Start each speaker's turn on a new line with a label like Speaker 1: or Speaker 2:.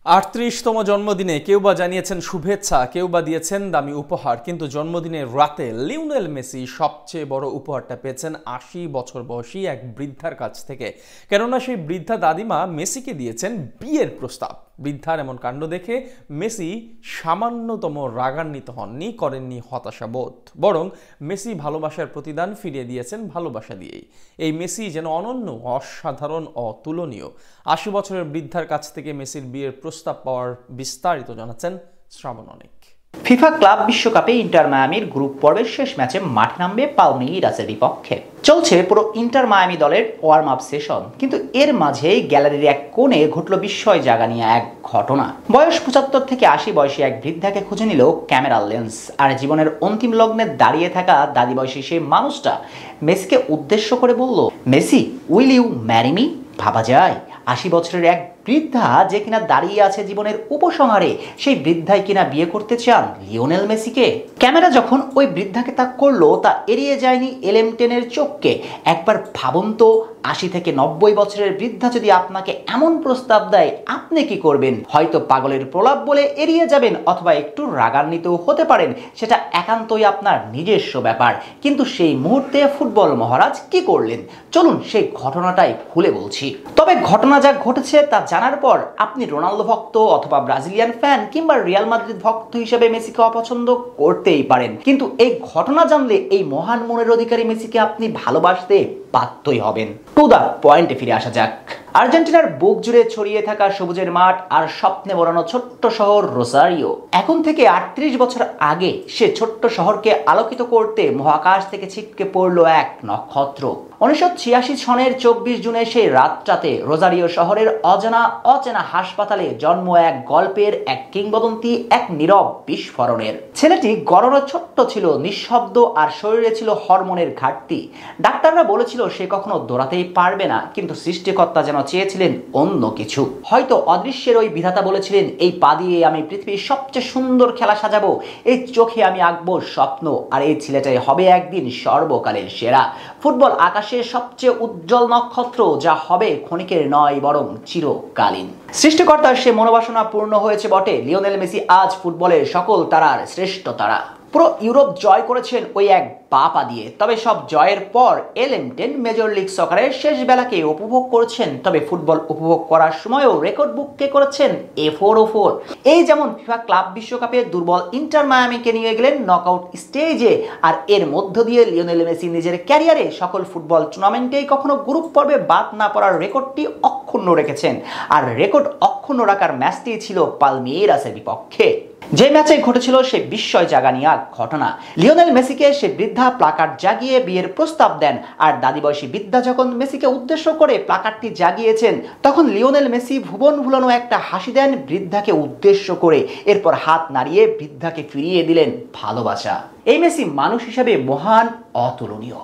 Speaker 1: ৩৮তম জন্মদিনে কেউ বা জানিয়েছেন শুভেচ্ছা, কেউ বা দিয়েছেন দামি উপহার, কিন্তু জন্মদিনের রাতে লিওনেল মেসি সবচেয়ে বড় উপহারটা পেয়েছেন ৮০ বছর বয়সী এক বৃদ্ধার কাছ থেকে। কেননা সেই বৃদ্ধা দাদিমা মেসিকে দিয়েছেন বিয়ের প্রস্তাব। বৃদ্ধার এমন কাণ্ড দেখে মেসি সামান্যতম রাগান্বিত হননি, করেননি হতাশাবোধ, বরং মেসি ভালোবাসার প্রতিদান ফিরিয়ে দিয়েছেন ভালোবাসা দিয়েই। এই মেসি যেন অনন্য, অসাধারণ, অতুলনীয়। ৮০ বছরের বৃদ্ধার কাছ থেকে মেসির বিয়ের প্রস্তাব পাওয়ার বিস্তারিত জানাচ্ছেন শ্রাবণ অনেক।
Speaker 2: ফিফা ক্লাব বিশ্বকাপে ইন্টার মায়ামির গ্রুপ পর্বের শেষ ম্যাচে মাঠে নামবে পালমেইরাসের বিপক্ষে। চলছে পুরো ইন্টার মায়ামি দলের ওয়ার্ম আপ সেশন, কিন্তু এর মাঝেই গ্যালারির এক কোণে ঘটল বিস্ময় জাগা নিয়ে এক ঘটনা। বয়স ৭৫ থেকে ৮০ বয়সী এক বৃদ্ধাকে খুঁজে নিল ক্যামেরা লেন্স, আর জীবনের অন্তিম লগ্নে দাঁড়িয়ে থাকা দাদি বয়সী সেই মানুষটা মেসিকে উদ্দেশ্য করে বলল, Messi, will you marry me? ভাবা যায় ৮০ বছরের এক বৃদ্ধা যে কিনা দাঁড়িয়ে আছে জীবনের উপসংহারে, সেই বৃদ্ধাই কিনা বিয়ে করতে চান লিওনেল মেসিকে। ক্যামেরা যখন ওই বৃদ্ধাকে তাক করলো, তা এড়িয়ে যায়নি এলএম10-এর চোখকে। একবার ভাবুন তো, ৮০ থেকে ৯০ বছরের বৃদ্ধা যদি আপনাকে এমন প্রস্তাব দেয়, আপনি কি করবেন? হয়তো পাগলের প্রলাপ বলে এড়িয়ে যাবেন, অথবা একটু রাগান্বিত হতে পারেন। সেটা একান্তই আপনার নিজস্ব ব্যাপার। কিন্তু সেই মুহূর্তে ফুটবল মহারাজ কি করলেন, চলুন সেই ঘটনাটাই খুলে বলছি। তবে ঘটনা যা ঘটেছে তা জানার পর আপনি রোনালদো ভক্ত অথবা ব্রাজিলিয়ান ফ্যান কিংবা রিয়াল মাদ্রিদ ভক্ত হিসেবে মেসিকে অপছন্দ করতেই পারেন, কিন্তু এই ঘটনা জানলে এই মহান মনের অধিকারী মেসিকে আপনি ভালোবাসতে বাধ্যই হবেন। টু দা পয়েন্টে ফিরে আসা যাক। আর্জেন্টিনার বুক জুড়ে ছড়িয়ে থাকা সবুজের মাঠ আর স্বপ্নে ভরানো ছোট্ট শহর রোসারিও। এখন থেকে ৩৮ বছর আগে সে ছোট্ট শহরকে আলোকিত করতে মহাকাশ থেকে ছিটকে পড়ল এক নক্ষত্র। ১৯৮৬ সনের ২৪ জুনে সেই রাতটাতে রোজারিও শহরের অচেনা হাসপাতালে জন্ম এক গল্পের, এক কিংবদন্তি, এক নীরব বিস্ফোরণের। ছেলেটি গড়ন ছোট্ট ছিল, নিঃশব্দ, আর শরীরে ছিল হরমোনের ঘাটতি। ডাক্তাররা বলেছিল সে কখনো দৌড়াতেই পারবে না, কিন্তু সৃষ্টিকর্তা যেন চেয়েছিলেন অন্য কিছু। হয়তো অদৃশ্যের ওই বিধাতা বলেছিলেন, এই পা দিয়ে আমি পৃথিবীর সবচেয়ে সুন্দর খেলা সাজাবো, এই চোখে আমি আঁকবো স্বপ্ন, আর এই ছেলেটাই হবে একদিন সর্বকালের সেরা ফুটবল আকাশের সবচেয়ে উজ্জ্বল নক্ষত্র, যা হবে ক্ষণিকের নয় বরং চিরকালীন। সৃষ্টিকর্তার সে মনোবাসনা পূর্ণ হয়েছে বটে। লিওনেল মেসি আজ ফুটবলের সকল তারার শ্রেষ্ঠ তারা। পুরো ইউরোপ জয় করেছেন ওই এক পা দিয়ে। তবে সব জয়ের পর এলএম10 মেজর লিগ সকারের শেষ বেলাকে উপভোগ করেছেন। তবে ফুটবল উপভোগ করার সময়ও রেকর্ড বুককে করেছেন A404। এই যেমন ফিফা ক্লাব বিশ্বকাপে দুর্বল ইন্টার মায়ামিকে নিয়ে গেলেন নকআউট স্টেজে, আর এর মধ্য দিয়ে লিওনেল মেসি নিজের ক্যারিয়ারে সকল ফুটবল টুর্নামেন্টেই কখনো গ্রুপ পর্বে বাদ না পড়ার রেকর্ডটি অক্ষুণ্ণ রেখেছেন। আর রেকর্ড অক্ষুণ্ণ রাখার ম্যাচটি ছিল পালমেইরাসের বিপক্ষে। যে ম্যাচে ঘটেছিল সে বিস্ময় জাগা নিয়ে ঘটনা। লিওনেল মেসিকে সে বৃদ্ধা প্লাকার্ড জাগিয়ে বিয়ের প্রস্তাব দেন, আর দাদি বয়সী বৃদ্ধা যখন মেসিকে উদ্দেশ্য করে প্লাকার্ডটি জাগিয়েছেন, তখন লিওনেল মেসি ভুবন ভুলানো একটা হাসি দেন বৃদ্ধাকে উদ্দেশ্য করে। এরপর হাত নাড়িয়ে বৃদ্ধাকে ফিরিয়ে দিলেন ভালোবাসা। এই মেসি মানুষ হিসাবে মহান, অতুলনীয়।